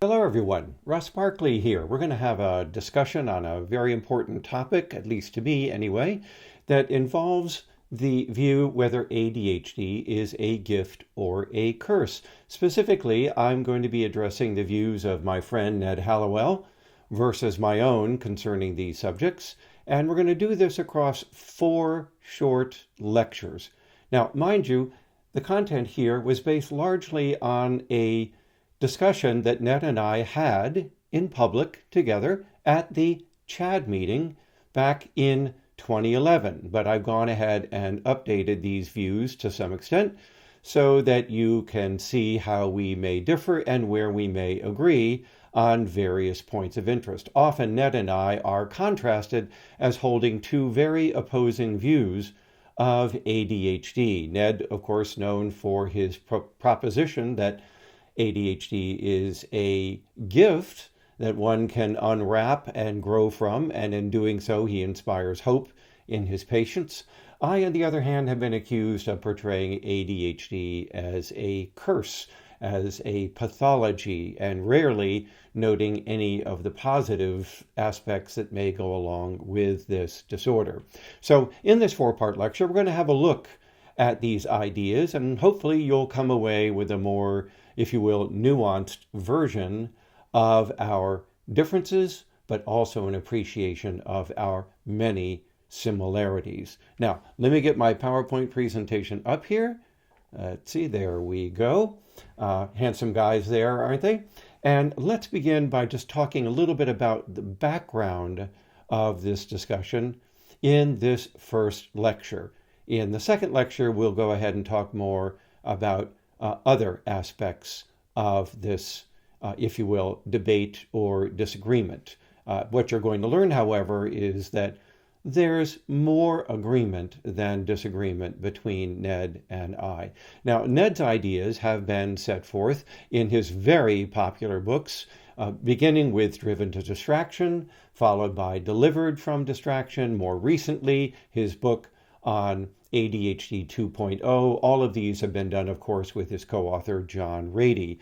Hello, everyone. Russ Barkley here. We're going to have a discussion on a very important topic, at least to me anyway, that involves the view whether ADHD is a gift or a curse. Specifically, I'm going to be addressing the views of my friend Ned Hallowell versus my own concerning these subjects, and we're going to do this across 4 short lectures. Now, mind you, the content here was based largely on a discussion that Ned and I had in public together at the CHAD meeting back in 2011. But I've gone ahead and updated these views to some extent so that you can see how we may differ and where we may agree on various points of interest. Often Ned and I are contrasted as holding 2 very opposing views of ADHD. Ned, of course, known for his proposition that ADHD is a gift that one can unwrap and grow from, and in doing so, he inspires hope in his patients. I, on the other hand, have been accused of portraying ADHD as a curse, as a pathology, and rarely noting any of the positive aspects that may go along with this disorder. So in this 4-part lecture, we're going to have a look at these ideas, and hopefully you'll come away with a more, if you will, nuanced version of our differences, but also an appreciation of our many similarities. Now, let me get my PowerPoint presentation up here. Let's see, there we go. Handsome guys there, aren't they? And let's begin by just talking a little bit about the background of this discussion in this first lecture. In the second lecture, we'll go ahead and talk more about other aspects of this, if you will, debate or disagreement. What you're going to learn, however, is that there's more agreement than disagreement between Ned and I. Now, Ned's ideas have been set forth in his very popular books, beginning with Driven to Distraction, followed by Delivered from Distraction, more recently, his book on ADHD 2.0. All of these have been done, of course, with his co-author, John Rady.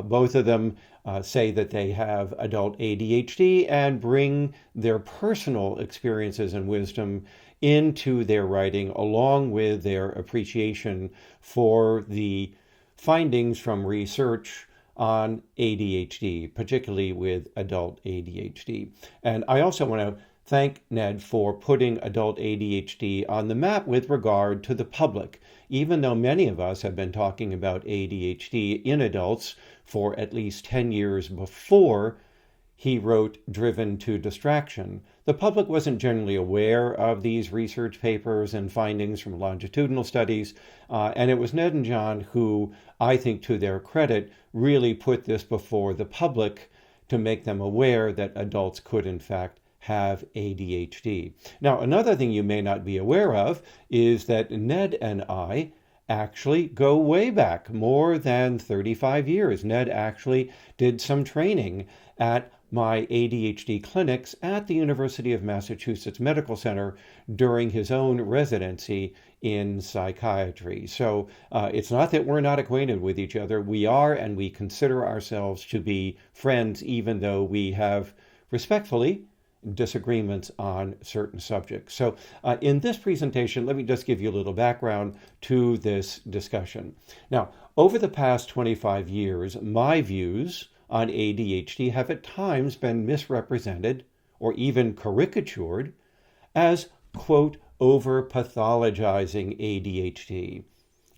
Both of them say that they have adult ADHD and bring their personal experiences and wisdom into their writing, along with their appreciation for the findings from research on ADHD, particularly with adult ADHD. And I also want to thank Ned for putting adult ADHD on the map with regard to the public. Even though many of us have been talking about ADHD in adults for at least 10 years before he wrote Driven to Distraction, the public wasn't generally aware of these research papers and findings from longitudinal studies. And it was Ned and John who, I think to their credit, really put this before the public to make them aware that adults could in fact have ADHD. Now, another thing you may not be aware of is that Ned and I actually go way back, more than 35 years. Ned actually did some training at my ADHD clinics at the University of Massachusetts Medical Center during his own residency in psychiatry. So it's not that we're not acquainted with each other. We are, and we consider ourselves to be friends, even though we have respectfully disagreements on certain subjects. So in this presentation, let me just give you a little background to this discussion. Now, over the past 25 years, my views on ADHD have at times been misrepresented or even caricatured as, quote, over-pathologizing ADHD,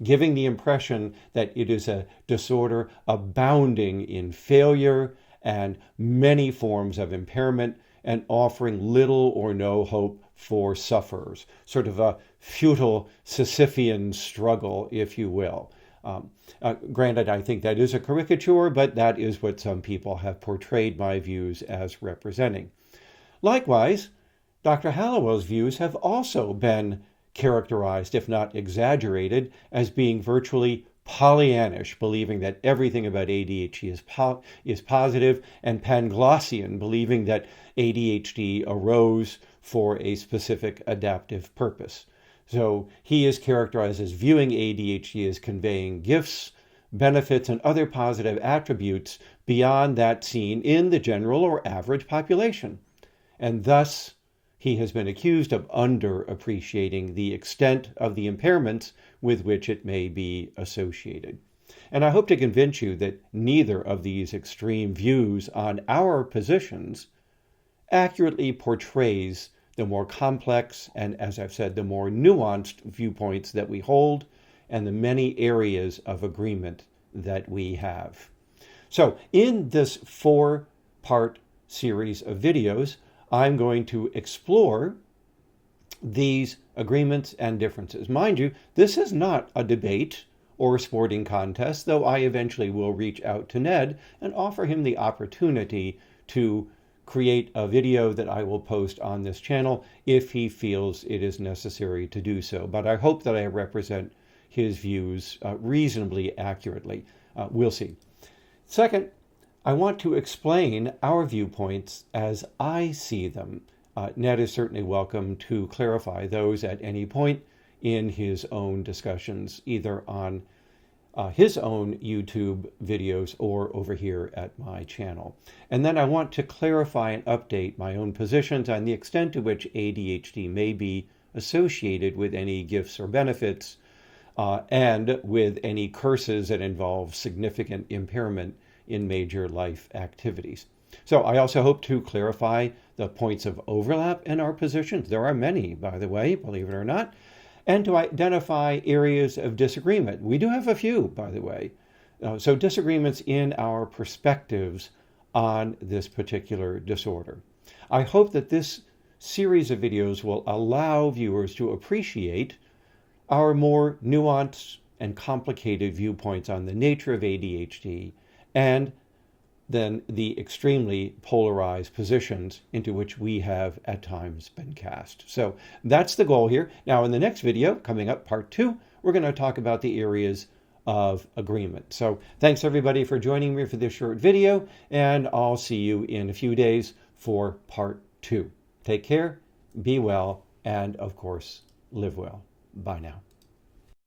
giving the impression that it is a disorder abounding in failure and many forms of impairment, and offering little or no hope for sufferers, sort of a futile Sisyphean struggle, if you will. Granted, I think that is a caricature, but that is what some people have portrayed my views as representing. Likewise, Dr. Hallowell's views have also been characterized, if not exaggerated, as being virtually Pollyannish, believing that everything about ADHD is positive, and Panglossian, believing that ADHD arose for a specific adaptive purpose. So he is characterized as viewing ADHD as conveying gifts, benefits, and other positive attributes beyond that seen in the general or average population. And thus, he has been accused of underappreciating the extent of the impairments with which it may be associated. And I hope to convince you that neither of these extreme views on our positions accurately portrays the more complex and, as I've said, the more nuanced viewpoints that we hold and the many areas of agreement that we have. So in this 4-part series of videos, I'm going to explore these agreements and differences. Mind you, this is not a debate or a sporting contest, though I eventually will reach out to Ned and offer him the opportunity to create a video that I will post on this channel if he feels it is necessary to do so. But I hope that I represent his views reasonably accurately. We'll see. Second, I want to explain our viewpoints as I see them. Ned is certainly welcome to clarify those at any point in his own discussions, either on his own YouTube videos or over here at my channel. And then I want to clarify and update my own positions on the extent to which ADHD may be associated with any gifts or benefits and with any curses that involve significant impairment in major life activities. So I also hope to clarify the points of overlap in our positions. There are many, by the way, believe it or not, and to identify areas of disagreement. We do have a few, by the way. So disagreements in our perspectives on this particular disorder. I hope that this series of videos will allow viewers to appreciate our more nuanced and complicated viewpoints on the nature of ADHD and then the extremely polarized positions into which we have at times been cast. So that's the goal here. Now in the next video, coming up, part 2, we're going to talk about the areas of agreement. So thanks everybody for joining me for this short video, and I'll see you in a few days for part 2. Take care, be well, and of course, live well. Bye now.